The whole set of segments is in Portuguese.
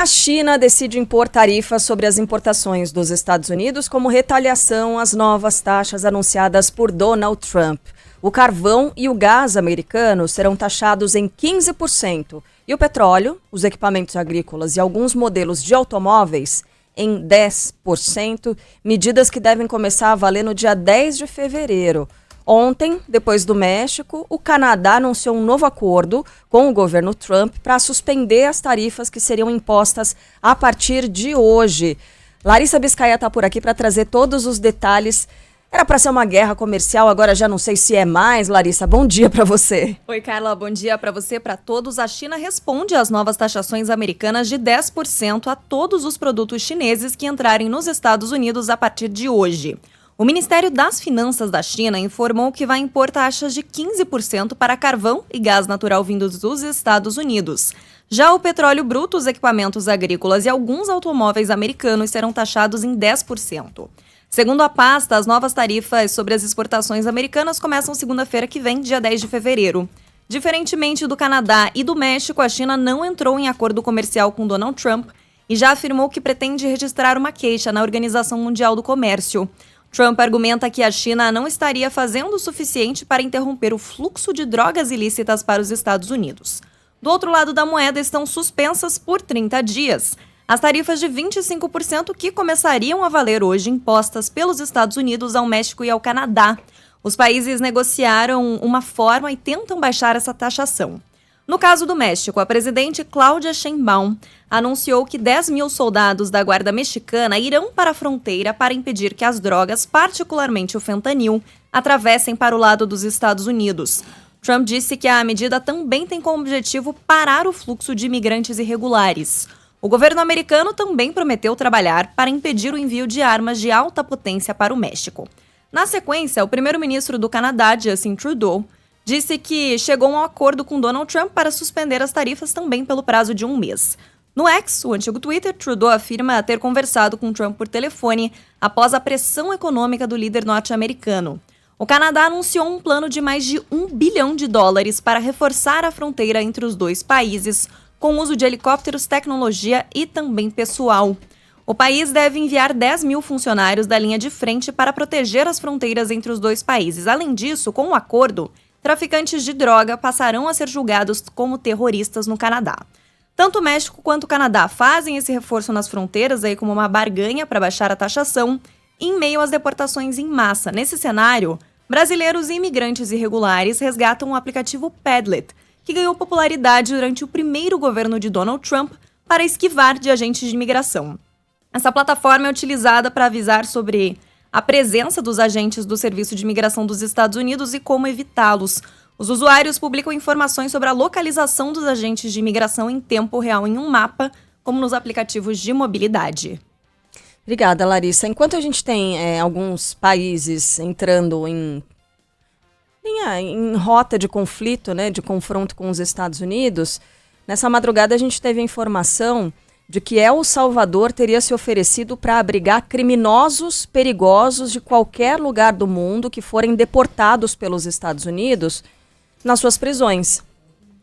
A China decide impor tarifas sobre as importações dos Estados Unidos como retaliação às novas taxas anunciadas por Donald Trump. O carvão e o gás americanos serão taxados em 15% e o petróleo, os equipamentos agrícolas e alguns modelos de automóveis em 10%, medidas que devem começar a valer no dia 10 de fevereiro. Ontem, depois do México, o Canadá anunciou um novo acordo com o governo Trump para suspender as tarifas que seriam impostas a partir de hoje. Larissa Biscaia está por aqui para trazer todos os detalhes. Era para ser uma guerra comercial, agora já não sei se é mais. Larissa, bom dia para você. Oi, Carla, bom dia para você, para todos. A China responde às novas taxações americanas de 10% a todos os produtos chineses que entrarem nos Estados Unidos a partir de hoje. O Ministério das Finanças da China informou que vai impor taxas de 15% para carvão e gás natural vindos dos Estados Unidos. Já o petróleo bruto, os equipamentos agrícolas e alguns automóveis americanos serão taxados em 10%. Segundo a pasta, as novas tarifas sobre as exportações americanas começam segunda-feira que vem, dia 10 de fevereiro. Diferentemente do Canadá e do México, a China não entrou em acordo comercial com Donald Trump e já afirmou que pretende registrar uma queixa na Organização Mundial do Comércio. Trump argumenta que a China não estaria fazendo o suficiente para interromper o fluxo de drogas ilícitas para os Estados Unidos. Do outro lado da moeda estão suspensas por 30 dias as tarifas de 25% que começariam a valer hoje impostas pelos Estados Unidos ao México e ao Canadá. Os países negociaram uma forma e tentam baixar essa taxação. No caso do México, a presidente Claudia Sheinbaum anunciou que 10 mil soldados da Guarda Mexicana irão para a fronteira para impedir que as drogas, particularmente o fentanil, atravessem para o lado dos Estados Unidos. Trump disse que a medida também tem como objetivo parar o fluxo de imigrantes irregulares. O governo americano também prometeu trabalhar para impedir o envio de armas de alta potência para o México. Na sequência, o primeiro-ministro do Canadá, Justin Trudeau, disse que chegou a um acordo com Donald Trump para suspender as tarifas também pelo prazo de um mês. No X, o antigo Twitter, Trudeau afirma ter conversado com Trump por telefone após a pressão econômica do líder norte-americano. O Canadá anunciou um plano de mais de $1 bilhão para reforçar a fronteira entre os dois países, com uso de helicópteros, tecnologia e também pessoal. O país deve enviar 10 mil funcionários da linha de frente para proteger as fronteiras entre os dois países. Além disso, com o acordo, traficantes de droga passarão a ser julgados como terroristas no Canadá. Tanto o México quanto o Canadá fazem esse reforço nas fronteiras aí como uma barganha para baixar a taxação em meio às deportações em massa. Nesse cenário, brasileiros e imigrantes irregulares resgatam o aplicativo Padlet, que ganhou popularidade durante o primeiro governo de Donald Trump para esquivar de agentes de imigração. Essa plataforma é utilizada para avisar sobre a presença dos agentes do Serviço de Imigração dos Estados Unidos e como evitá-los. Os usuários publicam informações sobre a localização dos agentes de imigração em tempo real em um mapa, como nos aplicativos de mobilidade. Obrigada, Larissa. Enquanto a gente tem alguns países entrando em rota de conflito, né, de confronto com os Estados Unidos, nessa madrugada a gente teve a informação de que El Salvador teria se oferecido para abrigar criminosos perigosos de qualquer lugar do mundo que forem deportados pelos Estados Unidos nas suas prisões.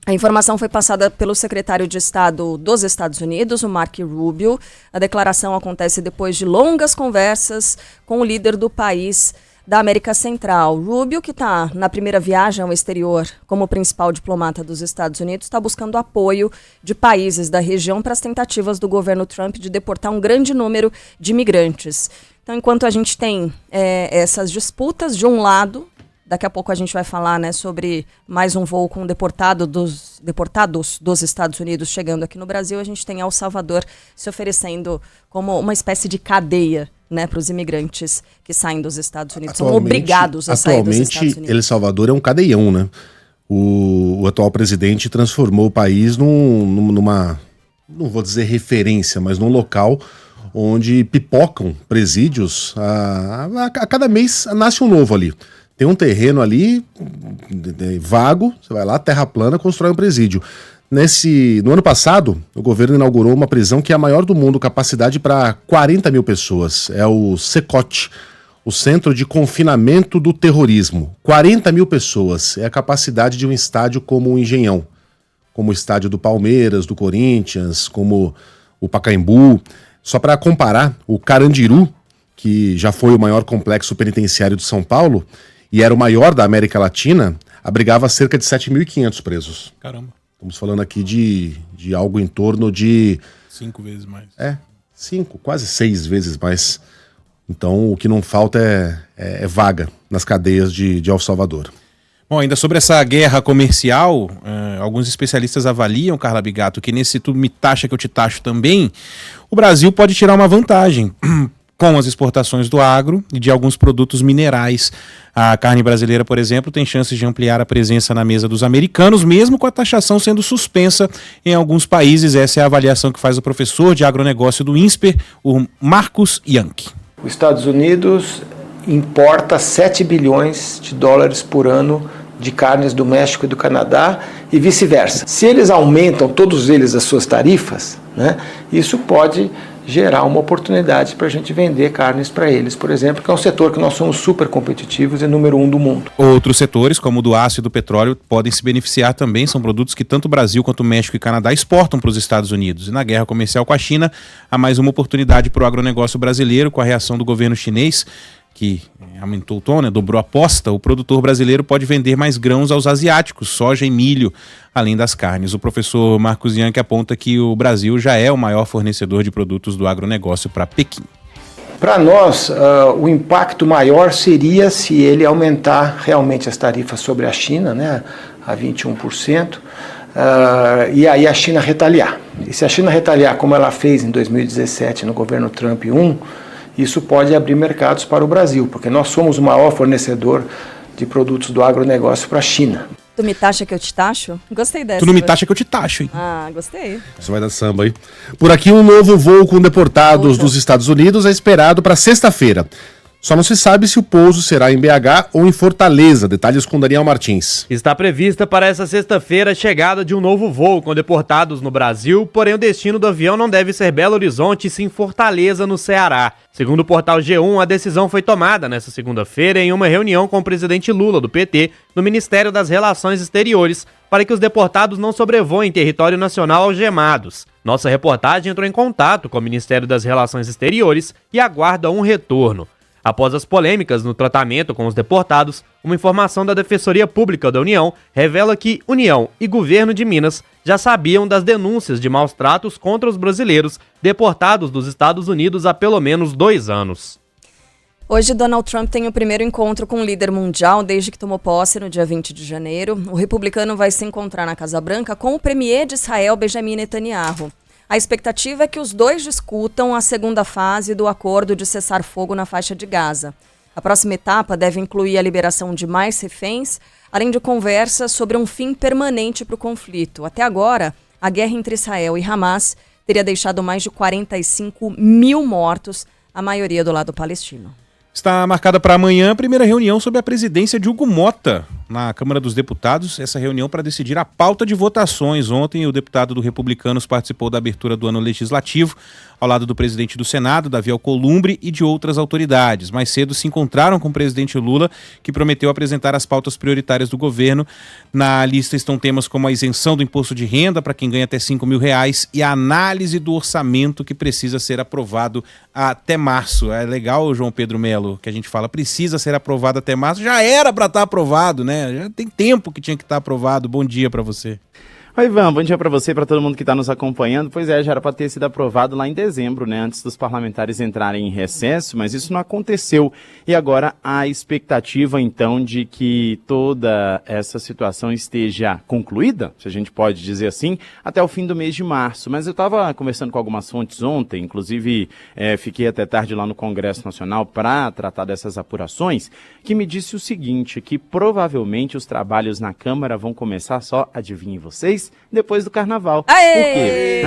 A informação foi passada pelo secretário de Estado dos Estados Unidos, o Marco Rubio. A declaração acontece depois de longas conversas com o líder do país da América Central. Rubio, que está na primeira viagem ao exterior como principal diplomata dos Estados Unidos, está buscando apoio de países da região para as tentativas do governo Trump de deportar um grande número de imigrantes. Então, enquanto a gente tem essas disputas de um lado, daqui a pouco a gente vai falar, né, sobre mais um voo com deportados dos Estados Unidos chegando aqui no Brasil, a gente tem El Salvador se oferecendo como uma espécie de cadeia, né, para os imigrantes que saem dos Estados Unidos, são obrigados a sair dos Estados Unidos. Atualmente, El Salvador é um cadeião, né? O atual presidente transformou o país numa, não vou dizer referência, mas num local onde pipocam presídios. A cada mês nasce um novo ali. Tem um terreno ali vago, você vai lá, terra plana, constrói um presídio. No ano passado, o governo inaugurou uma prisão que é a maior do mundo, capacidade para 40 mil pessoas. É o CECOT, o Centro de Confinamento do Terrorismo. 40 mil pessoas é a capacidade de um estádio como o Engenhão, como o estádio do Palmeiras, do Corinthians, como o Pacaembu. Só para comparar, o Carandiru, que já foi o maior complexo penitenciário de São Paulo e era o maior da América Latina, abrigava cerca de 7.500 presos. Caramba. Estamos falando aqui de algo em torno de... 5 vezes mais. 5, quase 6 vezes mais. Então, o que não falta é vaga nas cadeias de El Salvador. Bom, ainda sobre essa guerra comercial, alguns especialistas avaliam, Carla Bigato, que nesse tu me taxa que eu te taxo também, o Brasil pode tirar uma vantagem com as exportações do agro e de alguns produtos minerais. A carne brasileira, por exemplo, tem chances de ampliar a presença na mesa dos americanos, mesmo com a taxação sendo suspensa em alguns países. Essa é a avaliação que faz o professor de agronegócio do INSPER, o Marcos Yankee. Os Estados Unidos importa 7 bilhões de dólares por ano de carnes do México e do Canadá e vice-versa. Se eles aumentam, todos eles, as suas tarifas, né, isso pode gerar uma oportunidade para a gente vender carnes para eles, por exemplo, que é um setor que nós somos super competitivos e número 1 do mundo. Outros setores, como o do aço e do petróleo, podem se beneficiar também. São produtos que tanto o Brasil quanto o México e o Canadá exportam para os Estados Unidos. E na guerra comercial com a China, há mais uma oportunidade para o agronegócio brasileiro, com a reação do governo chinês, que aumentou o tom, né, dobrou a aposta. O produtor brasileiro pode vender mais grãos aos asiáticos, soja e milho, além das carnes. O professor Marcos Yankee aponta que o Brasil já é o maior fornecedor de produtos do agronegócio para Pequim. Para nós, o impacto maior seria se ele aumentar realmente as tarifas sobre a China, né, a 21%, e aí a China retaliar. E se a China retaliar como ela fez em 2017 no governo Trump 1, isso pode abrir mercados para o Brasil, porque nós somos o maior fornecedor de produtos do agronegócio para a China. Tu me taxa que eu te taxo? Gostei dessa. Tu não me taxa que eu te taxo, hein? Ah, gostei. Isso vai dar samba aí. Por aqui, um novo voo com deportados dos Estados Unidos é esperado para sexta-feira. Só não se sabe se o pouso será em BH ou em Fortaleza. Detalhes com Daniel Martins. Está prevista para essa sexta-feira a chegada de um novo voo com deportados no Brasil, porém o destino do avião não deve ser Belo Horizonte, sim Fortaleza, no Ceará. Segundo o portal G1, a decisão foi tomada nesta segunda-feira em uma reunião com o presidente Lula, do PT, no Ministério das Relações Exteriores, para que os deportados não sobrevoem território nacional algemados. Nossa reportagem entrou em contato com o Ministério das Relações Exteriores e aguarda um retorno. Após as polêmicas no tratamento com os deportados, uma informação da Defensoria Pública da União revela que União e Governo de Minas já sabiam das denúncias de maus tratos contra os brasileiros deportados dos Estados Unidos há pelo menos 2 anos. Hoje, Donald Trump tem o primeiro encontro com o líder mundial desde que tomou posse no dia 20 de janeiro. O republicano vai se encontrar na Casa Branca com o premier de Israel, Benjamin Netanyahu. A expectativa é que os dois discutam a segunda fase do acordo de cessar-fogo na faixa de Gaza. A próxima etapa deve incluir a liberação de mais reféns, além de conversas sobre um fim permanente para o conflito. Até agora, a guerra entre Israel e Hamas teria deixado mais de 45 mil mortos, a maioria do lado palestino. Está marcada para amanhã a primeira reunião sob a presidência de Hugo Mota na Câmara dos Deputados. Essa reunião para decidir a pauta de votações. Ontem, o deputado do Republicanos participou da abertura do ano legislativo, ao lado do presidente do Senado, Davi Alcolumbre, e de outras autoridades. Mais cedo se encontraram com o presidente Lula, que prometeu apresentar as pautas prioritárias do governo. Na lista estão temas como a isenção do imposto de renda para quem ganha até R$5 mil e a análise do orçamento que precisa ser aprovado até março. É legal, João Pedro Melo, que a gente fala, precisa ser aprovado até março. Já era para estar aprovado, né? Já tem tempo que tinha que estar aprovado. Bom dia para você. Oi, Ivan, bom dia para você e para todo mundo que está nos acompanhando. Pois é, já era para ter sido aprovado lá em dezembro, né, antes dos parlamentares entrarem em recesso, mas isso não aconteceu. E agora a expectativa, então, de que toda essa situação esteja concluída, se a gente pode dizer assim, até o fim do mês de março. Mas eu estava conversando com algumas fontes ontem, inclusive fiquei até tarde lá no Congresso Nacional para tratar dessas apurações, que me disse o seguinte, que provavelmente os trabalhos na Câmara vão começar só, adivinhem vocês, depois do Carnaval. Aê! Por quê?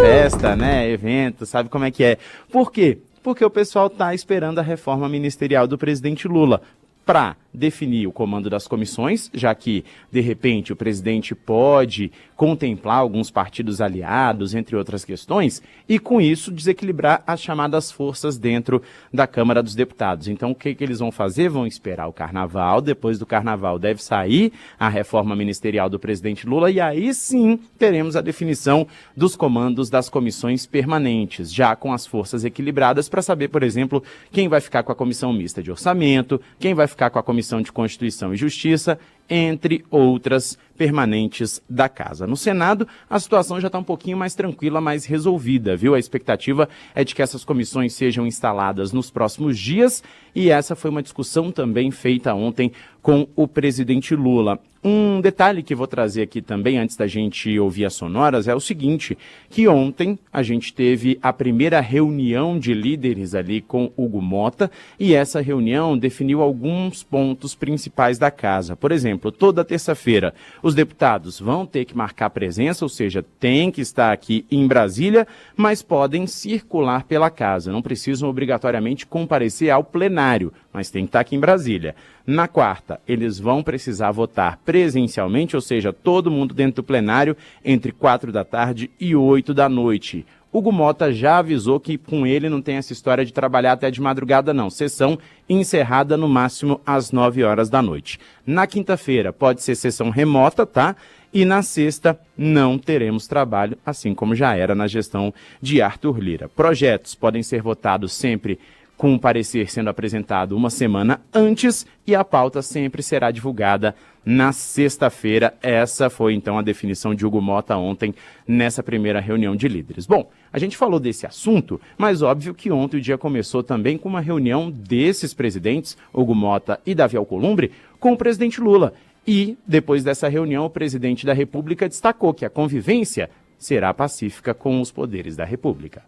Festa, né? Evento, sabe como é que é? Por quê? Porque o pessoal está esperando a reforma ministerial do presidente Lula para definir o comando das comissões, já que, de repente, o presidente pode contemplar alguns partidos aliados, entre outras questões, e com isso desequilibrar as chamadas forças dentro da Câmara dos Deputados. Então, o que eles vão fazer? Vão esperar o carnaval, depois do carnaval deve sair a reforma ministerial do presidente Lula, e aí sim teremos a definição dos comandos das comissões permanentes, já com as forças equilibradas, para saber, por exemplo, quem vai ficar com a comissão mista de orçamento, quem vai ficar com a comissão de Constituição e Justiça, entre outras permanentes da casa. No Senado, a situação já está um pouquinho mais tranquila, mais resolvida, viu? A expectativa é de que essas comissões sejam instaladas nos próximos dias, e essa foi uma discussão também feita ontem com o presidente Lula. Um detalhe que vou trazer aqui também, antes da gente ouvir as sonoras, é o seguinte, que ontem a gente teve a primeira reunião de líderes ali com Hugo Mota, e essa reunião definiu alguns pontos principais da casa. Por exemplo, toda terça-feira os deputados vão ter que marcar presença, ou seja, tem que estar aqui em Brasília, mas podem circular pela casa, não precisam obrigatoriamente comparecer ao plenário, mas tem que estar aqui em Brasília. Na quarta, eles vão precisar votar presencialmente, ou seja, todo mundo dentro do plenário, entre 4 da tarde e 8 da noite. Hugo Mota já avisou que com ele não tem essa história de trabalhar até de madrugada não. Sessão encerrada no máximo às 9 horas da noite. Na quinta-feira pode ser sessão remota, tá? E na sexta não teremos trabalho, assim como já era na gestão de Arthur Lira. Projetos podem ser votados sempre com o parecer sendo apresentado uma semana antes, e a pauta sempre será divulgada na sexta-feira. Essa foi, então, a definição de Hugo Mota ontem, nessa primeira reunião de líderes. Bom, a gente falou desse assunto, mas óbvio que ontem o dia começou também com uma reunião desses presidentes, Hugo Mota e Davi Alcolumbre, com o presidente Lula. E, depois dessa reunião, o presidente da República destacou que a convivência será pacífica com os poderes da República.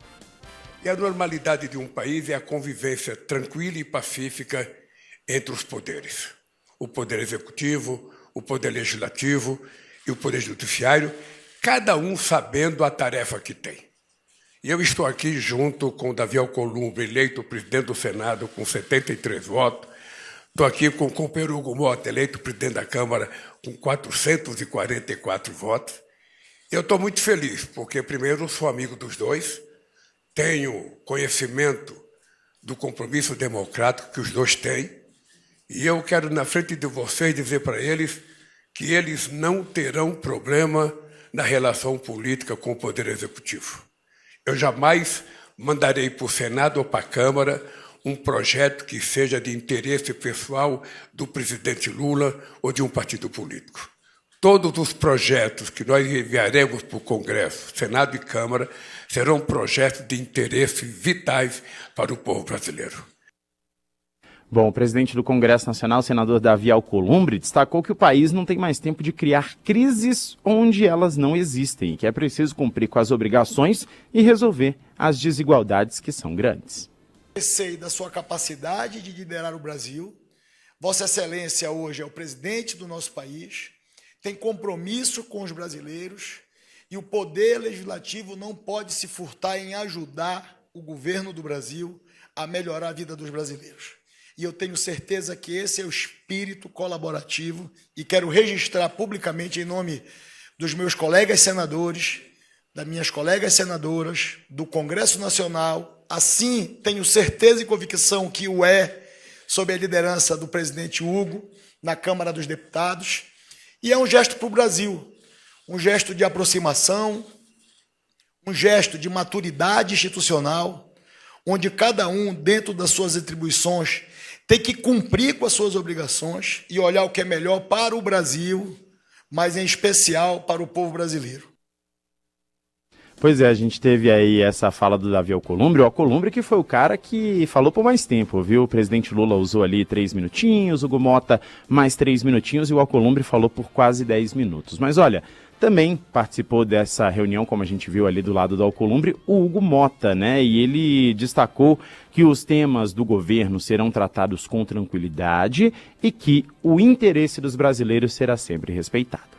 E a normalidade de um país é a convivência tranquila e pacífica entre os poderes. O poder executivo, o poder legislativo e o poder judiciário, cada um sabendo a tarefa que tem. E eu estou aqui junto com Davi Alcolumbre, eleito presidente do Senado com 73 votos. Estou aqui com o companheiro Hugo Mota, eleito presidente da Câmara com 444 votos. Eu estou muito feliz, porque primeiro eu sou amigo dos dois, tenho conhecimento do compromisso democrático que os dois têm, e eu quero, na frente de vocês, dizer para eles que eles não terão problema na relação política com o Poder Executivo. Eu jamais mandarei para o Senado ou para a Câmara um projeto que seja de interesse pessoal do presidente Lula ou de um partido político. Todos os projetos que nós enviaremos para o Congresso, Senado e Câmara, serão projetos de interesse vitais para o povo brasileiro. Bom, o presidente do Congresso Nacional, senador Davi Alcolumbre, destacou que o país não tem mais tempo de criar crises onde elas não existem e que é preciso cumprir com as obrigações e resolver as desigualdades que são grandes. Sei da sua capacidade de liderar o Brasil. Vossa Excelência hoje é o presidente do nosso país, tem compromisso com os brasileiros, e o Poder Legislativo não pode se furtar em ajudar o governo do Brasil a melhorar a vida dos brasileiros. E eu tenho certeza que esse é o espírito colaborativo, e quero registrar publicamente em nome dos meus colegas senadores, das minhas colegas senadoras, do Congresso Nacional, assim tenho certeza e convicção que o é, sob a liderança do presidente Hugo, na Câmara dos Deputados, e é um gesto para o Brasil, um gesto de aproximação, um gesto de maturidade institucional, onde cada um, dentro das suas atribuições, tem que cumprir com as suas obrigações e olhar o que é melhor para o Brasil, mas em especial para o povo brasileiro. Pois é, a gente teve aí essa fala do Davi Alcolumbre, o Alcolumbre que foi o cara que falou por mais tempo, viu? O presidente Lula usou ali 3 minutinhos, o Hugo Mota mais 3 minutinhos e o Alcolumbre falou por quase 10 minutos. Mas olha, também participou dessa reunião, como a gente viu ali do lado do Alcolumbre, o Hugo Mota, né? E ele destacou que os temas do governo serão tratados com tranquilidade e que o interesse dos brasileiros será sempre respeitado.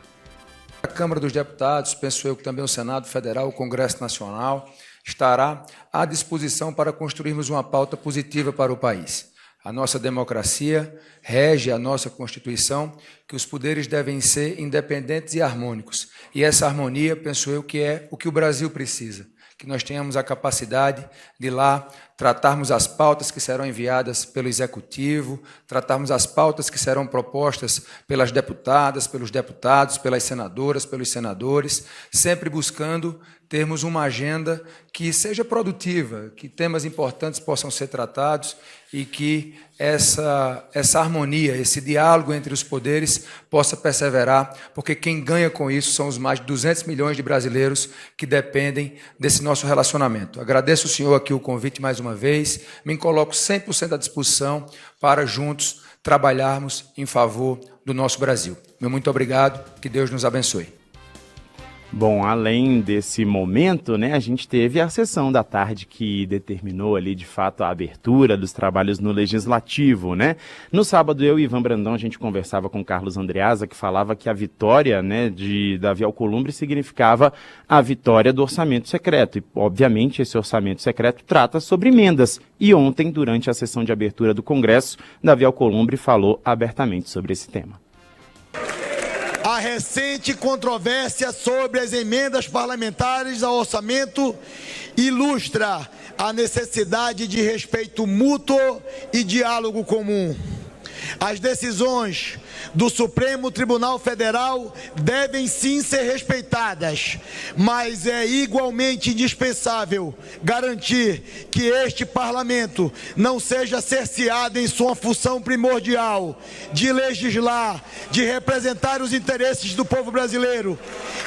A Câmara dos Deputados, penso eu que também o Senado Federal, o Congresso Nacional, estará à disposição para construirmos uma pauta positiva para o país. a nossa democracia, rege a nossa Constituição, que os poderes devem ser independentes e harmônicos. E essa harmonia, penso eu, que é o que o Brasil precisa. Que nós tenhamos a capacidade de lá tratarmos as pautas que serão enviadas pelo Executivo, tratarmos as pautas que serão propostas pelas deputadas, pelos deputados, pelas senadoras, pelos senadores, sempre buscando termos uma agenda que seja produtiva, que temas importantes possam ser tratados e que essa harmonia, esse diálogo entre os poderes possa perseverar, porque quem ganha com isso são os mais de 200 milhões de brasileiros que dependem desse nosso relacionamento. Agradeço ao senhor aqui o convite mais uma vez, me coloco 100% à disposição para juntos trabalharmos em favor do nosso Brasil. Meu muito obrigado, que Deus nos abençoe. Bom, além desse momento, né, a gente teve a sessão da tarde que determinou ali, de fato, a abertura dos trabalhos no Legislativo, né? No sábado, eu e Ivan Brandão, a gente conversava com Carlos Andreasa, que falava que a vitória, né, de Davi Alcolumbre significava a vitória do orçamento secreto. E, obviamente, esse orçamento secreto trata sobre emendas. E ontem, durante a sessão de abertura do Congresso, Davi Alcolumbre falou abertamente sobre esse tema. A recente controvérsia sobre as emendas parlamentares ao orçamento ilustra a necessidade de respeito mútuo e diálogo comum. As decisões do Supremo Tribunal Federal devem sim ser respeitadas, mas é igualmente indispensável garantir que este parlamento não seja cerceado em sua função primordial de legislar, de representar os interesses do povo brasileiro,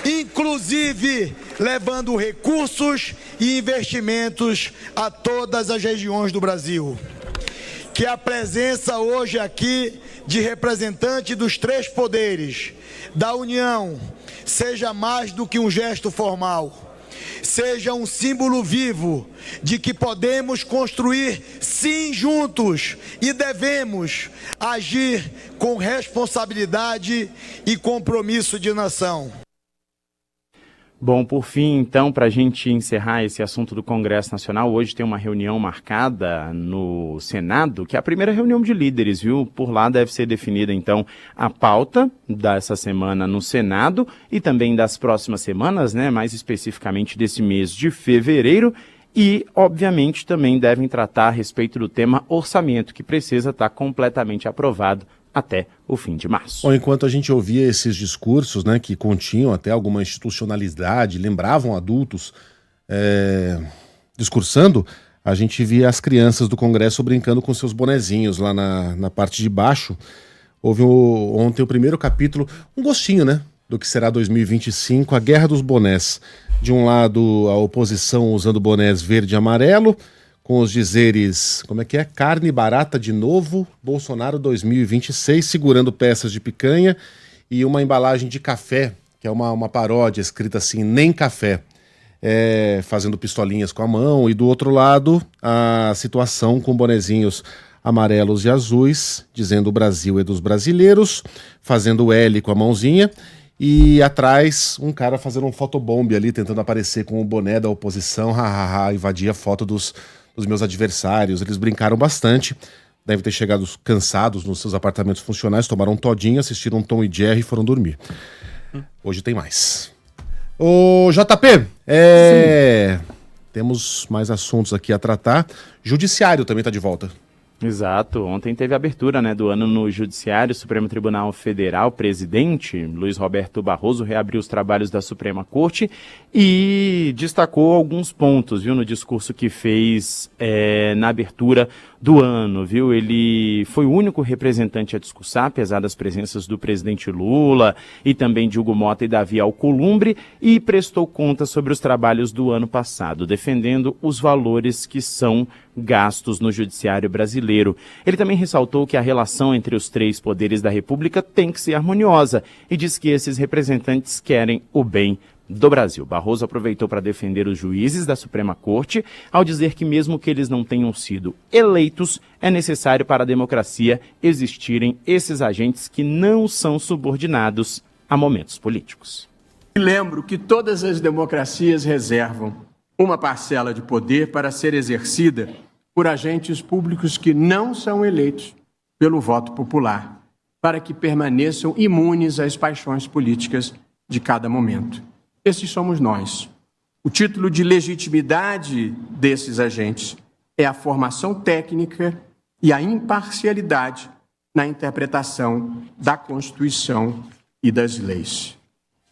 inclusive levando recursos e investimentos a todas as regiões do Brasil. Que a presença hoje aqui de representante dos três poderes da União seja mais do que um gesto formal, seja um símbolo vivo de que podemos construir sim juntos e devemos agir com responsabilidade e compromisso de nação. Bom, por fim, então, para a gente encerrar esse assunto do Congresso Nacional, hoje tem uma reunião marcada no Senado, que é a primeira reunião de líderes, viu? Por lá deve ser definida, então, a pauta dessa semana no Senado e também das próximas semanas, né? Mais especificamente desse mês de fevereiro. E, obviamente, também devem tratar a respeito do tema orçamento, que precisa estar completamente aprovado até o fim de março. Bom, enquanto a gente ouvia esses discursos, né, que continham até alguma institucionalidade, lembravam adultos discursando, a gente via as crianças do Congresso brincando com seus bonezinhos lá na parte de baixo. Houve ontem o primeiro capítulo, um gostinho, né, do que será 2025, a guerra dos bonés. De um lado, a oposição usando bonés verde e amarelo, com os dizeres, como é que é? Carne barata de novo, Bolsonaro 2026, segurando peças de picanha e uma embalagem de café, que é uma paródia escrita assim, nem café, fazendo pistolinhas com a mão. E do outro lado, a situação com bonezinhos amarelos e azuis, dizendo o Brasil é dos brasileiros, fazendo L com a mãozinha. E atrás, um cara fazendo um fotobomb ali, tentando aparecer com o boné da oposição, invadia a foto dos meus adversários. Eles brincaram bastante, devem ter chegado cansados nos seus apartamentos funcionais, tomaram um todinho, assistiram Tom e Jerry e foram dormir. Hoje tem mais. Ô JP, temos mais assuntos aqui a tratar. Judiciário também está de volta. Exato. Ontem teve a abertura, né, do ano no Judiciário. Supremo Tribunal Federal, presidente Luiz Roberto Barroso reabriu os trabalhos da Suprema Corte e destacou alguns pontos, viu, no discurso que fez na abertura do ano, viu? Ele foi o único representante a discursar, apesar das presenças do presidente Lula e também de Hugo Mota e Davi Alcolumbre, e prestou contas sobre os trabalhos do ano passado, defendendo os valores que são gastos no judiciário brasileiro. Ele também ressaltou que a relação entre os três poderes da República tem que ser harmoniosa e diz que esses representantes querem o bem do Brasil. Barroso aproveitou para defender os juízes da Suprema Corte, ao dizer que mesmo que eles não tenham sido eleitos, é necessário para a democracia existirem esses agentes que não são subordinados a momentos políticos. Lembro que todas as democracias reservam uma parcela de poder para ser exercida por agentes públicos que não são eleitos pelo voto popular, para que permaneçam imunes às paixões políticas de cada momento. Esses somos nós. O título de legitimidade desses agentes é a formação técnica e a imparcialidade na interpretação da Constituição e das leis.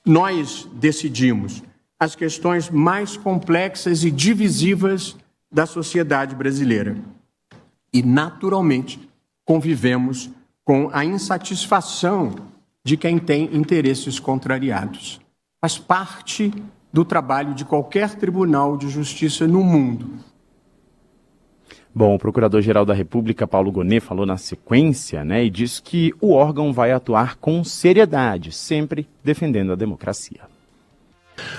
Nós decidimos as questões mais complexas e divisivas da sociedade brasileira e, naturalmente, convivemos com a insatisfação de quem tem interesses contrariados. Faz parte do trabalho de qualquer tribunal de justiça no mundo. Bom, o Procurador-Geral da República, Paulo Gonet, falou na sequência, e disse que o órgão vai atuar com seriedade, sempre defendendo a democracia.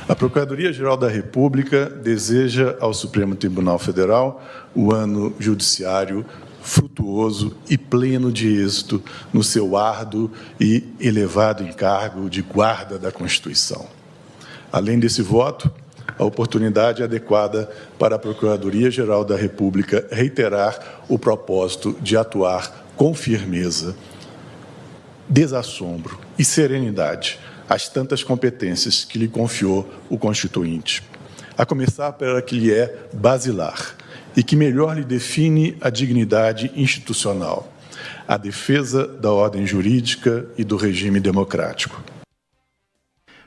A Procuradoria-Geral da República deseja ao Supremo Tribunal Federal o ano judiciário frutuoso e pleno de êxito no seu árduo e elevado encargo de guarda da Constituição. Além desse voto, a oportunidade adequada para a Procuradoria-Geral da República reiterar o propósito de atuar com firmeza, desassombro e serenidade as tantas competências que lhe confiou o Constituinte, a começar pela que lhe é basilar e que melhor lhe define a dignidade institucional, a defesa da ordem jurídica e do regime democrático.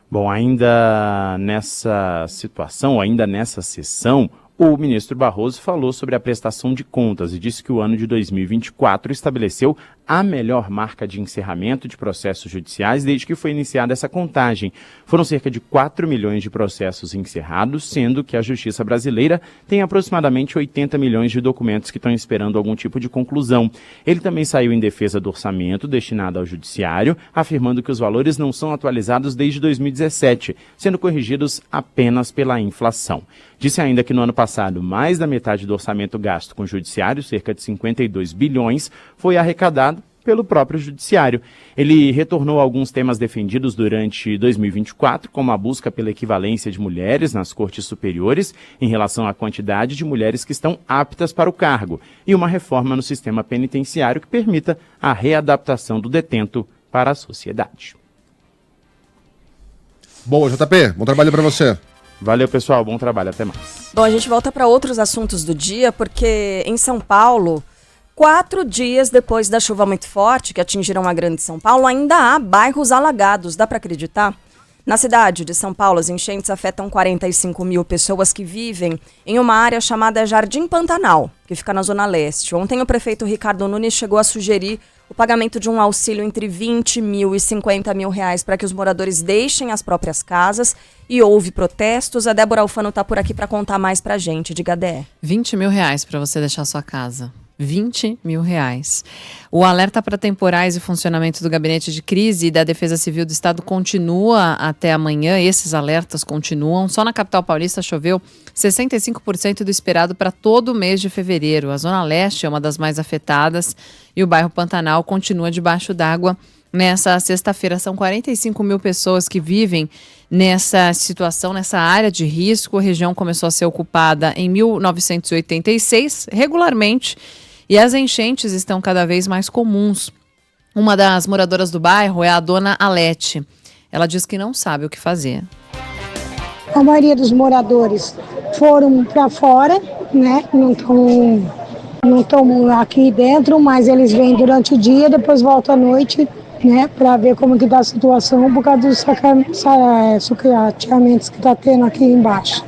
Bom, ainda nessa situação, ainda nessa sessão, o ministro Barroso falou sobre a prestação de contas e disse que o ano de 2024 estabeleceu a melhor marca de encerramento de processos judiciais desde que foi iniciada essa contagem. Foram cerca de 4 milhões de processos encerrados, sendo que a Justiça brasileira tem aproximadamente 80 milhões de documentos que estão esperando algum tipo de conclusão. Ele também saiu em defesa do orçamento destinado ao judiciário, afirmando que os valores não são atualizados desde 2017, sendo corrigidos apenas pela inflação. Disse ainda que no ano passado, mais da metade do orçamento gasto com o judiciário, cerca de 52 bilhões, foi arrecadado pelo próprio judiciário. Ele retornou a alguns temas defendidos durante 2024, como a busca pela equivalência de mulheres nas cortes superiores em relação à quantidade de mulheres que estão aptas para o cargo e uma reforma no sistema penitenciário que permita a readaptação do detento para a sociedade. Boa, JP, bom trabalho para você. Valeu, pessoal, bom trabalho, até mais. Bom, a gente volta para outros assuntos do dia, porque em São Paulo, 4 dias depois da chuva muito forte que atingiram a Grande São Paulo, ainda há bairros alagados, dá para acreditar? Na cidade de São Paulo, as enchentes afetam 45 mil pessoas que vivem em uma área chamada Jardim Pantanal, que fica na Zona Leste. Ontem o prefeito Ricardo Nunes chegou a sugerir o pagamento de um auxílio entre 20 mil e 50 mil reais para que os moradores deixem as próprias casas, e houve protestos. A Débora Alfano está por aqui para contar mais para a gente. Diga, Dé. 20 mil reais para você deixar sua casa. 20 mil reais. O alerta para temporais e funcionamento do Gabinete de Crise e da Defesa Civil do Estado continua até amanhã. Esses alertas continuam. Só na capital paulista choveu 65% do esperado para todo o mês de fevereiro. A Zona Leste é uma das mais afetadas e o bairro Pantanal continua debaixo d'água. Nessa sexta-feira, são 45 mil pessoas que vivem nessa situação, nessa área de risco. A região começou a ser ocupada em 1986, regularmente, e as enchentes estão cada vez mais comuns. Uma das moradoras do bairro é a dona Alete. Ela diz que não sabe o que fazer. A maioria dos moradores foram para fora, né? Não estão aqui dentro, mas eles vêm durante o dia, depois voltam à noite, né, para ver como que está a situação por causa dos sucateamentos que está tendo aqui embaixo.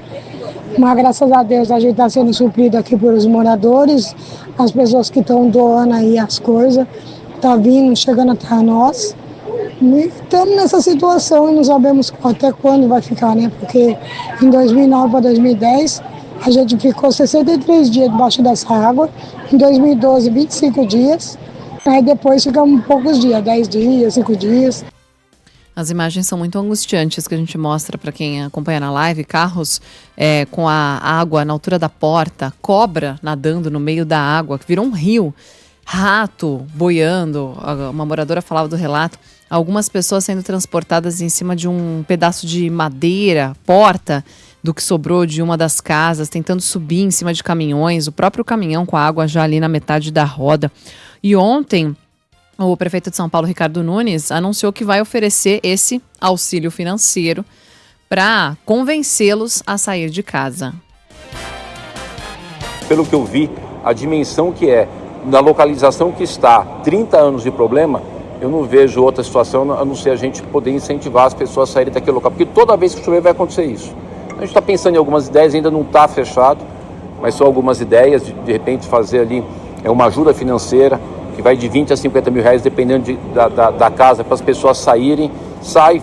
Mas graças a Deus a gente está sendo suprido aqui pelos moradores, as pessoas que estão doando aí as coisas, está vindo, chegando até nós. E estamos nessa situação e não sabemos até quando vai ficar, né? Porque em 2009 para 2010 a gente ficou 63 dias debaixo dessa água, em 2012 25 dias. Aí depois ficamos poucos dias, 10 dias, 5 dias. As imagens são muito angustiantes que a gente mostra para quem acompanha na live. Carros com a água na altura da porta, cobra nadando no meio da água, que virou um rio, rato boiando. Uma moradora falava do relato. Algumas pessoas sendo transportadas em cima de um pedaço de madeira, porta, do que sobrou de uma das casas, tentando subir em cima de caminhões, o próprio caminhão com a água já ali na metade da roda. E ontem, o prefeito de São Paulo, Ricardo Nunes, anunciou que vai oferecer esse auxílio financeiro para convencê-los a sair de casa. Pelo que eu vi, a dimensão que é, na localização que está, 30 anos de problema, eu não vejo outra situação a não ser a gente poder incentivar as pessoas a saírem daquele local, porque toda vez que chover vai acontecer isso. A gente está pensando em algumas ideias, ainda não está fechado, mas são algumas ideias, de repente fazer ali uma ajuda financeira, que vai de 20 a 50 mil reais, dependendo da casa, para as pessoas saírem,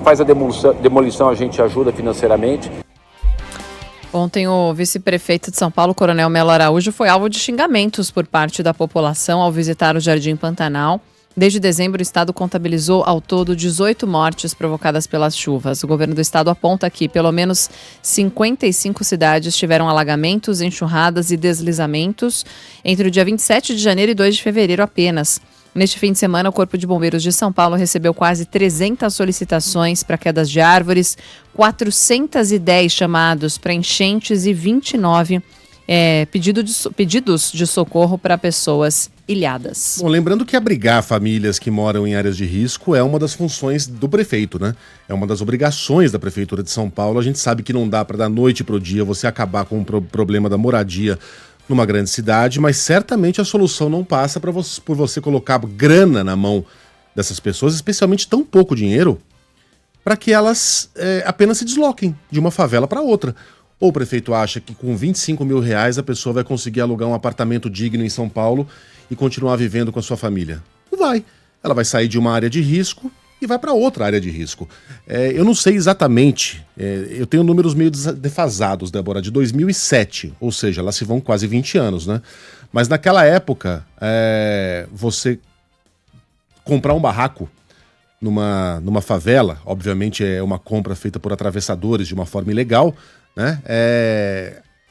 faz a demolição, a gente ajuda financeiramente. Ontem o vice-prefeito de São Paulo, Coronel Melo Araújo, foi alvo de xingamentos por parte da população ao visitar o Jardim Pantanal. Desde dezembro, o estado contabilizou ao todo 18 mortes provocadas pelas chuvas. O governo do estado aponta que pelo menos 55 cidades tiveram alagamentos, enxurradas e deslizamentos entre o dia 27 de janeiro e 2 de fevereiro apenas. Neste fim de semana, o Corpo de Bombeiros de São Paulo recebeu quase 300 solicitações para quedas de árvores, 410 chamados para enchentes e 29 pedidos de socorro para pessoas ilhadas. Bom, lembrando que abrigar famílias que moram em áreas de risco é uma das funções do prefeito, né? É uma das obrigações da Prefeitura de São Paulo. A gente sabe que não dá para da noite para o dia você acabar com o problema da moradia numa grande cidade, mas certamente a solução não passa por você colocar grana na mão dessas pessoas, especialmente tão pouco dinheiro, para que elas apenas se desloquem de uma favela para outra. Ou o prefeito acha que com 25 mil reais a pessoa vai conseguir alugar um apartamento digno em São Paulo e continuar vivendo com a sua família? Não vai. Ela vai sair de uma área de risco e vai para outra área de risco. Eu não sei exatamente, eu tenho números meio defasados, Débora, de 2007, ou seja, lá se vão quase 20 anos, né? Mas naquela época, você comprar um barraco numa favela, obviamente é uma compra feita por atravessadores de uma forma ilegal, né?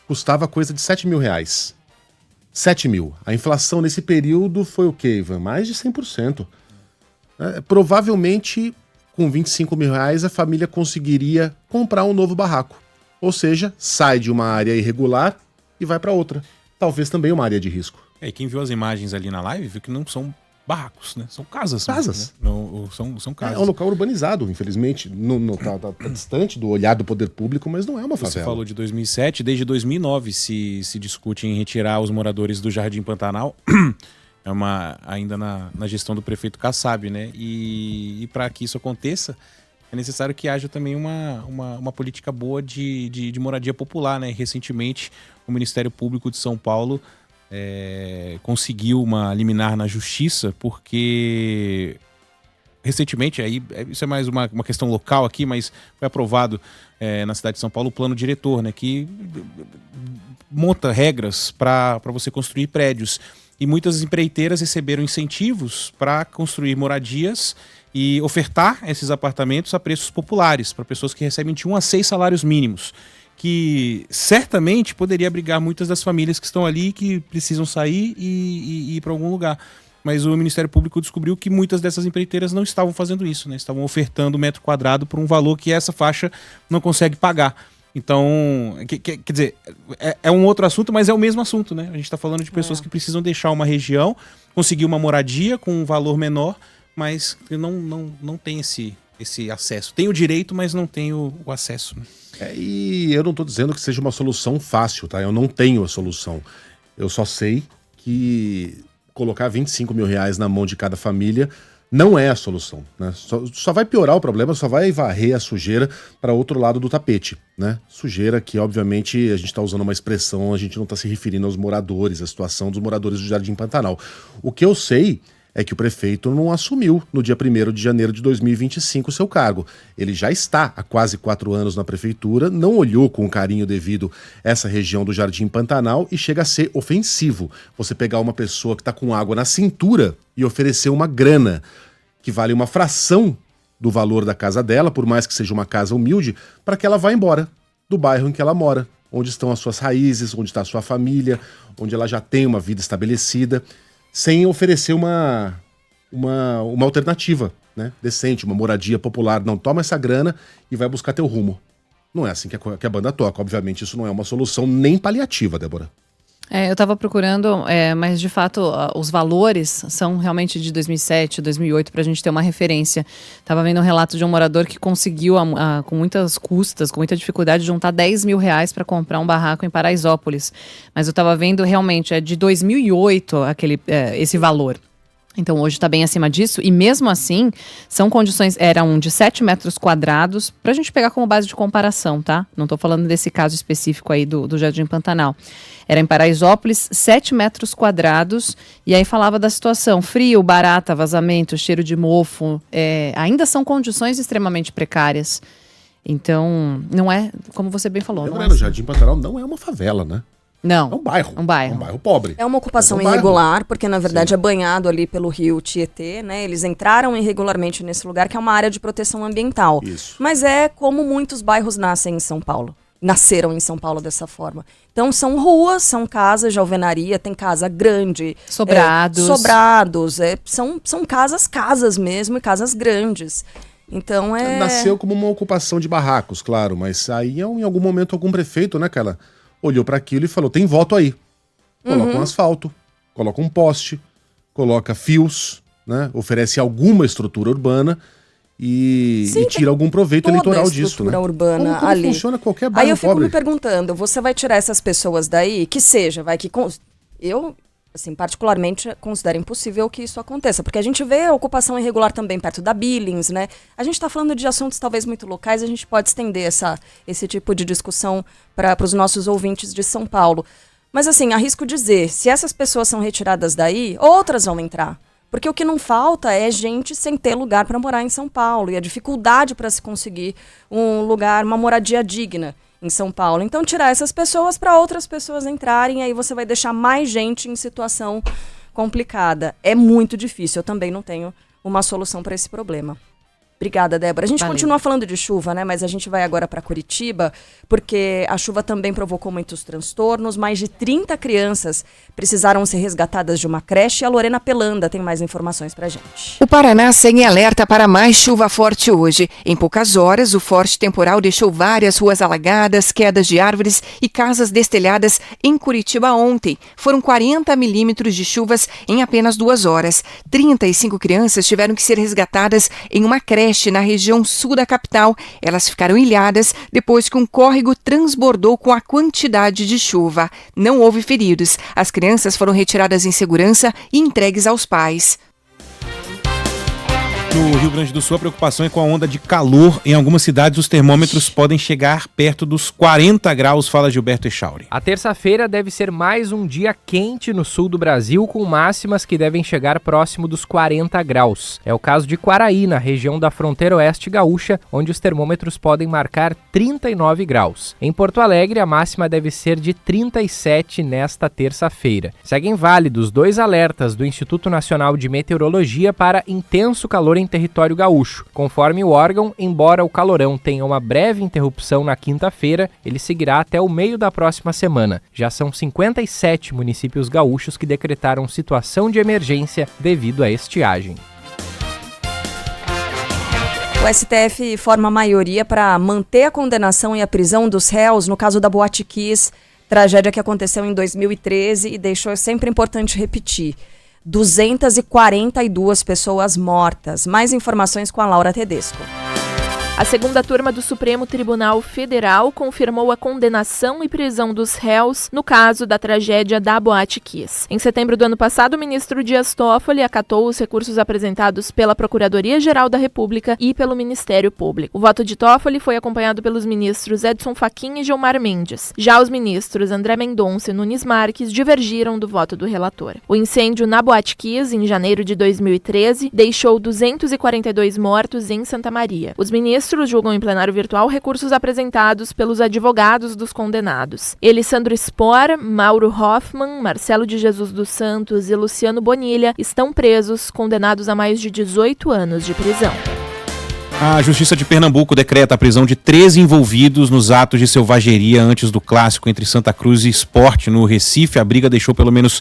Custava coisa de 7 mil reais. 7 mil. A inflação nesse período foi o quê, Ivan? Mais de 100%. Provavelmente, com 25 mil reais, a família conseguiria comprar um novo barraco. Ou seja, sai de uma área irregular e vai para outra. Talvez também uma área de risco. E quem viu as imagens ali na live viu que não são barracos, né? São casas. Casas. Né? São casas. É um local urbanizado, infelizmente. Tá distante do olhar do poder público, mas não é uma favela. Você falou de 2007. Desde 2009 se discute em retirar os moradores do Jardim Pantanal. Ainda na gestão do prefeito Kassab, né? E para que isso aconteça, é necessário que haja também uma política boa de moradia popular, né? Recentemente, o Ministério Público de São Paulo conseguiu uma liminar na justiça, porque recentemente, isso é mais uma questão local aqui, mas foi aprovado na cidade de São Paulo o plano diretor, né? Que monta regras para você construir prédios. E muitas empreiteiras receberam incentivos para construir moradias e ofertar esses apartamentos a preços populares, para pessoas que recebem de 1 a 6 salários mínimos, que certamente poderia abrigar muitas das famílias que estão ali, que precisam sair e ir para algum lugar. Mas o Ministério Público descobriu que muitas dessas empreiteiras não estavam fazendo isso, né? Estavam ofertando metro quadrado por um valor que essa faixa não consegue pagar. Então, quer dizer, é um outro assunto, mas é o mesmo assunto, né? A gente está falando de pessoas que precisam deixar uma região, conseguir uma moradia com um valor menor, mas não tem esse acesso. Tem o direito, mas não tem o acesso. Né? E eu não estou dizendo que seja uma solução fácil, tá? Eu não tenho a solução. Eu só sei que colocar 25 mil reais na mão de cada família não é a solução, né? Só vai piorar o problema, só vai varrer a sujeira para outro lado do tapete, né? Sujeira que, obviamente, a gente está usando uma expressão, a gente não está se referindo aos moradores, à situação dos moradores do Jardim Pantanal. O que eu sei é que o prefeito não assumiu no dia 1º de janeiro de 2025 o seu cargo. Ele já está há quase 4 anos na prefeitura, não olhou com o carinho devido essa região do Jardim Pantanal e chega a ser ofensivo. Você pegar uma pessoa que está com água na cintura e oferecer uma grana que vale uma fração do valor da casa dela, por mais que seja uma casa humilde, para que ela vá embora do bairro em que ela mora, onde estão as suas raízes, onde está a sua família, onde ela já tem uma vida estabelecida, sem oferecer uma alternativa, né, decente, uma moradia popular. Não, toma essa grana e vai buscar teu rumo. Não é assim que a banda toca. Obviamente, isso não é uma solução nem paliativa, Débora. Eu estava procurando, mas de fato os valores são realmente de 2007, 2008, para a gente ter uma referência. Estava vendo um relato de um morador que conseguiu, com muitas custas, com muita dificuldade, juntar R$10 mil para comprar um barraco em Paraisópolis. Mas eu estava vendo realmente, é de 2008 esse valor. Então hoje está bem acima disso, e mesmo assim, são condições, eram de 7 metros quadrados, para a gente pegar como base de comparação, tá? Não estou falando desse caso específico aí do Jardim Pantanal. Era em Paraisópolis, 7 metros quadrados, e aí falava da situação, frio, barata, vazamento, cheiro de mofo, ainda são condições extremamente precárias. Então, não é, como você bem falou. O Jardim Pantanal não é uma favela, né? Não. É um bairro. Um bairro. É um bairro pobre. É uma ocupação irregular, porque na verdade é banhado ali pelo rio Tietê, né? Eles entraram irregularmente nesse lugar, que é uma área de proteção ambiental. Isso. Mas é como muitos bairros nascem em São Paulo. Nasceram em São Paulo dessa forma. Então são ruas, são casas de alvenaria, tem casa grande. Sobrados. São casas mesmo, e casas grandes. Então Nasceu como uma ocupação de barracos, claro, mas aí em algum momento algum prefeito, né, cara, olhou para aquilo e falou, tem voto aí. Coloca um asfalto, coloca um poste, coloca fios, né, oferece alguma estrutura urbana e tira algum proveito eleitoral disso, né? Estrutura urbana como ali. Funciona qualquer bairro Aí eu fico pobre. me perguntando, você vai tirar essas pessoas daí, eu, assim, particularmente considero impossível que isso aconteça, porque a gente vê a ocupação irregular também perto da Billings, né? A gente está falando de assuntos talvez muito locais, a gente pode estender esse tipo de discussão para os nossos ouvintes de São Paulo. Mas assim, arrisco dizer, se essas pessoas são retiradas daí, outras vão entrar. Porque o que não falta é gente sem ter lugar para morar em São Paulo, e a dificuldade para se conseguir um lugar, uma moradia digna em São Paulo. Então, tirar essas pessoas para outras pessoas entrarem, aí você vai deixar mais gente em situação complicada. É muito difícil, eu também não tenho uma solução para esse problema. Obrigada, Débora. A gente continua falando de chuva, né? Mas a gente vai agora para Curitiba, porque a chuva também provocou muitos transtornos. Mais de 30 crianças precisaram ser resgatadas de uma creche. E a Lorena Pelanda tem mais informações pra gente. O Paraná segue em alerta para mais chuva forte hoje. Em poucas horas, o forte temporal deixou várias ruas alagadas, quedas de árvores e casas destelhadas em Curitiba ontem. Foram 40 milímetros de chuvas em apenas 2 horas. 35 crianças tiveram que ser resgatadas em uma creche na região sul da capital. Elas ficaram ilhadas depois que um córrego transbordou com a quantidade de chuva. Não houve feridos. As crianças foram retiradas em segurança e entregues aos pais. No Rio Grande do Sul, a preocupação é com a onda de calor. Em algumas cidades, os termômetros podem chegar perto dos 40 graus, fala Gilberto Echauri. A terça-feira deve ser mais um dia quente no sul do Brasil, com máximas que devem chegar próximo dos 40 graus. É o caso de Quaraí, na região da fronteira oeste gaúcha, onde os termômetros podem marcar 39 graus. Em Porto Alegre, a máxima deve ser de 37 nesta terça-feira. Seguem válidos 2 alertas do Instituto Nacional de Meteorologia para intenso calor em território gaúcho. Conforme o órgão, embora o calorão tenha uma breve interrupção na quinta-feira, ele seguirá até o meio da próxima semana. Já são 57 municípios gaúchos que decretaram situação de emergência devido à estiagem. O STF forma maioria para manter a condenação e a prisão dos réus no caso da Boate Kiss, tragédia que aconteceu em 2013 e deixou sempre importante repetir. 242 pessoas mortas. Mais informações com a Laura Tedesco. A segunda turma do Supremo Tribunal Federal confirmou a condenação e prisão dos réus no caso da tragédia da Boate Kiss. Em setembro do ano passado, o ministro Dias Toffoli acatou os recursos apresentados pela Procuradoria-Geral da República e pelo Ministério Público. O voto de Toffoli foi acompanhado pelos ministros Edson Fachin e Gilmar Mendes. Já os ministros André Mendonça e Nunes Marques divergiram do voto do relator. O incêndio na Boate Kiss, em janeiro de 2013, deixou 242 mortos em Santa Maria. Os ministros julgam em plenário virtual recursos apresentados pelos advogados dos condenados. Elisandro Spor, Mauro Hoffman, Marcelo de Jesus dos Santos e Luciano Bonilha estão presos, condenados a mais de 18 anos de prisão. A Justiça de Pernambuco decreta a prisão de 13 envolvidos nos atos de selvageria antes do clássico entre Santa Cruz e Sport no Recife. A briga deixou pelo menos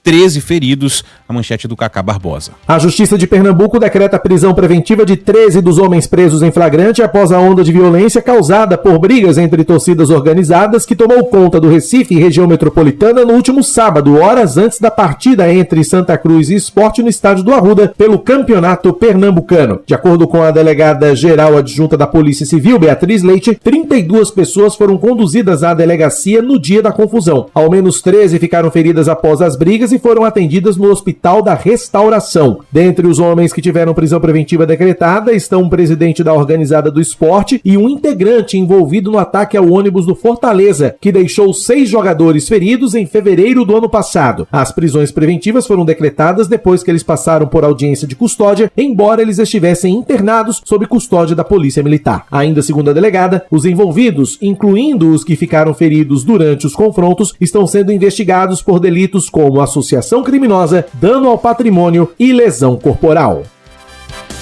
13 feridos. A manchete do Cacá Barbosa. A Justiça de Pernambuco decreta a prisão preventiva de 13 dos homens presos em flagrante após a onda de violência causada por brigas entre torcidas organizadas que tomou conta do Recife e região metropolitana no último sábado, horas antes da partida entre Santa Cruz e Sport no estádio do Arruda pelo Campeonato Pernambucano. De acordo com a delegada-geral adjunta da Polícia Civil, Beatriz Leite, 32 pessoas foram conduzidas à delegacia no dia da confusão. Ao menos 13 ficaram feridas após as brigas e foram atendidas no Hospital da Restauração. Dentre os homens que tiveram prisão preventiva decretada estão um presidente da organizada do esporte e um integrante envolvido no ataque ao ônibus do Fortaleza, que deixou 6 jogadores feridos em fevereiro do ano passado. As prisões preventivas foram decretadas depois que eles passaram por audiência de custódia, embora eles estivessem internados sob custódia da Polícia Militar. Ainda segundo a delegada, os envolvidos, incluindo os que ficaram feridos durante os confrontos, estão sendo investigados por delitos como associação criminosa, dano ao patrimônio e lesão corporal.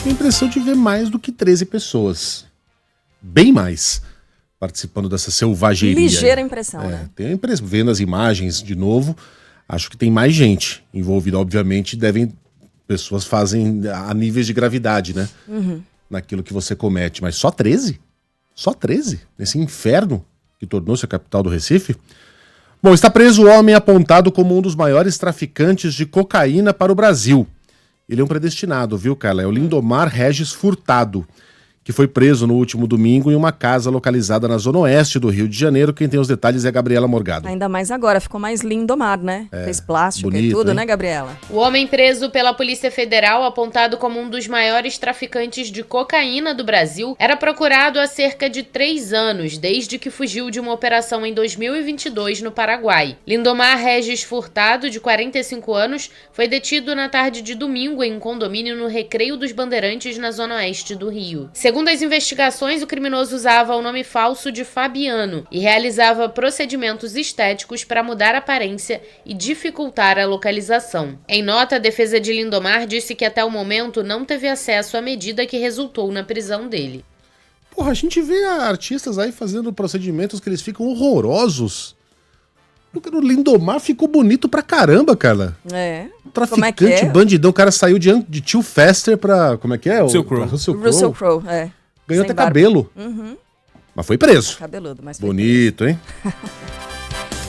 Tenho a impressão de ver mais do que 13 pessoas. Bem mais. Participando dessa selvageria. Ligeira impressão, né? Tenho a impressão, vendo as imagens de novo, acho que tem mais gente envolvida. Obviamente, pessoas fazem a níveis de gravidade, né? Naquilo que você comete. Mas só 13? Só 13? Nesse inferno que tornou-se a capital do Recife? Bom, está preso o homem apontado como um dos maiores traficantes de cocaína para o Brasil. Ele é um predestinado, viu, Carla? É o Lindomar Regis Furtado, que foi preso no último domingo em uma casa localizada na zona oeste do Rio de Janeiro. Quem tem os detalhes é a Gabriela Morgado. Ainda mais agora, ficou mais Lindomar, né? Fez plástico bonito, e tudo, hein? né, Gabriela? O homem preso pela Polícia Federal, apontado como um dos maiores traficantes de cocaína do Brasil, era procurado há cerca de 3 anos, desde que fugiu de uma operação em 2022 no Paraguai. Lindomar Regis Furtado, de 45 anos, foi detido na tarde de domingo em um condomínio no Recreio dos Bandeirantes, na zona oeste do Rio. Segundo as investigações, o criminoso usava o nome falso de Fabiano e realizava procedimentos estéticos para mudar a aparência e dificultar a localização. Em nota, a defesa de Lindomar disse que até o momento não teve acesso à medida que resultou na prisão dele. Porra, a gente vê artistas aí fazendo procedimentos que eles ficam horrorosos. O Lindomar ficou bonito pra caramba, Carla. É. Traficante, bandidão. O cara saiu de Tio Fester pra... Como é que é? Russell Crowe. Russell Crowe, é. Ganhou Sem até barba. cabelo. Mas foi preso. Cabeludo, mas foi Bonito, hein?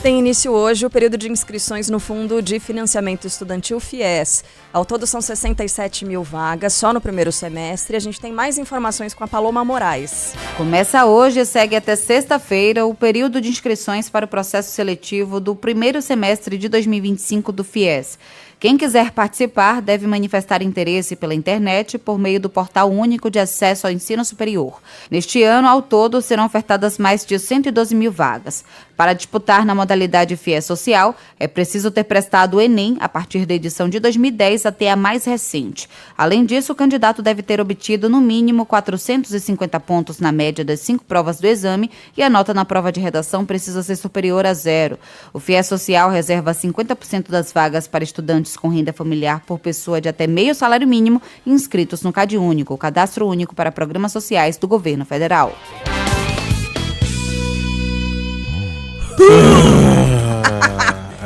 Tem início hoje o período de inscrições no Fundo de Financiamento Estudantil FIES. Ao todo são 67 mil vagas, só no primeiro semestre. A gente tem mais informações com a Paloma Moraes. Começa hoje e segue até sexta-feira o período de inscrições para o processo seletivo do primeiro semestre de 2025 do FIES. Quem quiser participar deve manifestar interesse pela internet por meio do Portal Único de Acesso ao Ensino Superior. Neste ano, ao todo, serão ofertadas mais de 112 mil vagas. Para disputar na modalidade FIES Social, é preciso ter prestado o Enem a partir da edição de 2010 até a mais recente. Além disso, o candidato deve ter obtido no mínimo 450 pontos na média das 5 provas do exame e a nota na prova de redação precisa ser superior a 0. O FIES Social reserva 50% das vagas para estudantes com renda familiar por pessoa de até meio salário mínimo inscritos no CadÚnico, o Cadastro Único para Programas Sociais do Governo Federal.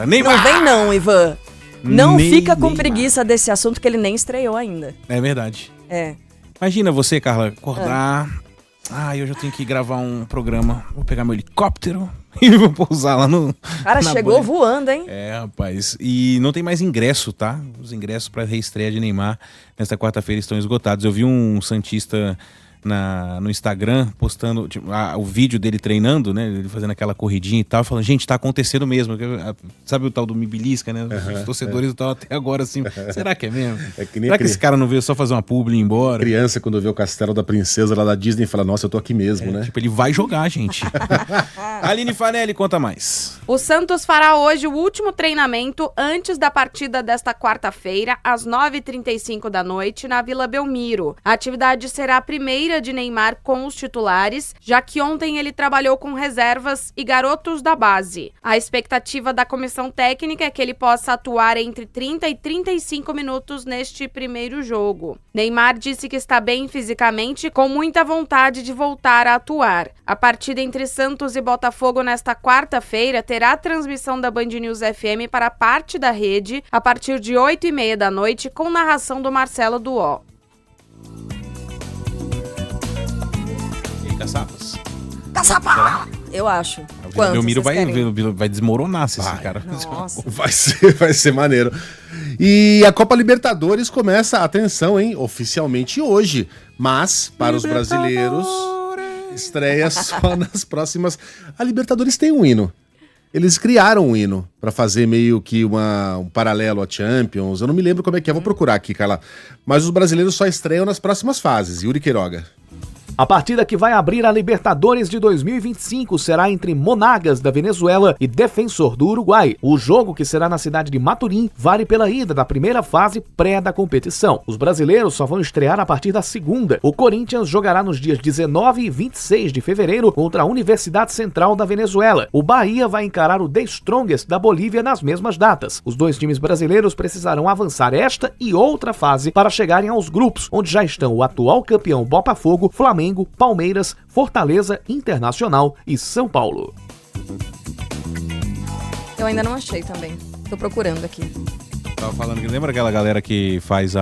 Não vem não, Ivan. Não fica com Neymar. preguiça desse assunto que ele nem estreou ainda. É verdade. É. Imagina você, Carla, acordar... hoje eu tenho que gravar um programa. Vou pegar meu helicóptero e vou pousar lá no... Cara, na chegou banha. voando, hein? É, rapaz. E não tem mais ingresso, tá? Os ingressos para a reestreia de Neymar nesta quarta-feira estão esgotados. Eu vi um santista no Instagram postando o vídeo dele treinando, né? Ele fazendo aquela corridinha e tal, falando, gente, tá acontecendo mesmo. Sabe o tal do Mibilisca, né? Os torcedores estão até agora assim, será que é mesmo? É que nem será que esse cara não veio só fazer uma publi e ir embora? Criança, quando vê o Castelo da Princesa lá da Disney, fala, nossa, eu tô aqui mesmo, né? Tipo, ele vai jogar, gente. Aline Fanelli, conta mais. O Santos fará hoje o último treinamento antes da partida desta quarta-feira, às 9h35 da noite, na Vila Belmiro. A atividade será a primeira primeira de Neymar com os titulares, já que ontem ele trabalhou com reservas e garotos da base. A expectativa da comissão técnica é que ele possa atuar entre 30 e 35 minutos neste primeiro jogo. Neymar disse que está bem fisicamente, com muita vontade de voltar a atuar. A partida entre Santos e Botafogo nesta quarta-feira terá transmissão da Band News FM para parte da rede a partir de 8h30 da noite, com narração do Marcelo Duó. E aí, caçapas? Caçapa! Eu acho. O Belmiro vai desmoronar se esse cara... Nossa. Vai ser maneiro. E a Copa Libertadores começa, atenção, hein, oficialmente hoje. Mas, para os brasileiros, estreia só nas próximas... A Libertadores tem um hino. Eles criaram um hino para fazer meio que um paralelo à Champions. Eu não me lembro como é que é, vou procurar aqui, Carla. Mas os brasileiros só estreiam nas próximas fases. Yuri Queiroga. A partida que vai abrir a Libertadores de 2025 será entre Monagas, da Venezuela, e Defensor, do Uruguai. O jogo, que será na cidade de Maturim, vale pela ida da primeira fase pré da competição. Os brasileiros só vão estrear a partir da segunda. O Corinthians jogará nos dias 19 e 26 de fevereiro contra a Universidade Central da Venezuela. O Bahia vai encarar o The Strongest da Bolívia nas mesmas datas. Os dois times brasileiros precisarão avançar esta e outra fase para chegarem aos grupos, onde já estão o atual campeão Botafogo, Flamengo, Palmeiras, Fortaleza, Internacional e São Paulo. Eu ainda não achei também. Tô procurando aqui. Tava falando que lembra aquela galera que faz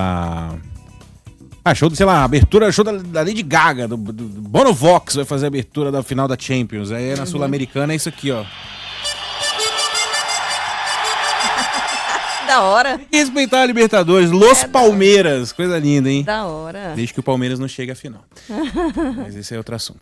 show, sei lá, abertura, show da Lady Gaga, do Bono Vox vai fazer a abertura da final da Champions. Aí na Sul-Americana é isso aqui, ó. Da hora. Tem que respeitar a Libertadores. Los Palmeiras. Coisa linda, hein? Da hora. Desde que o Palmeiras não chegue à final. Mas esse é outro assunto.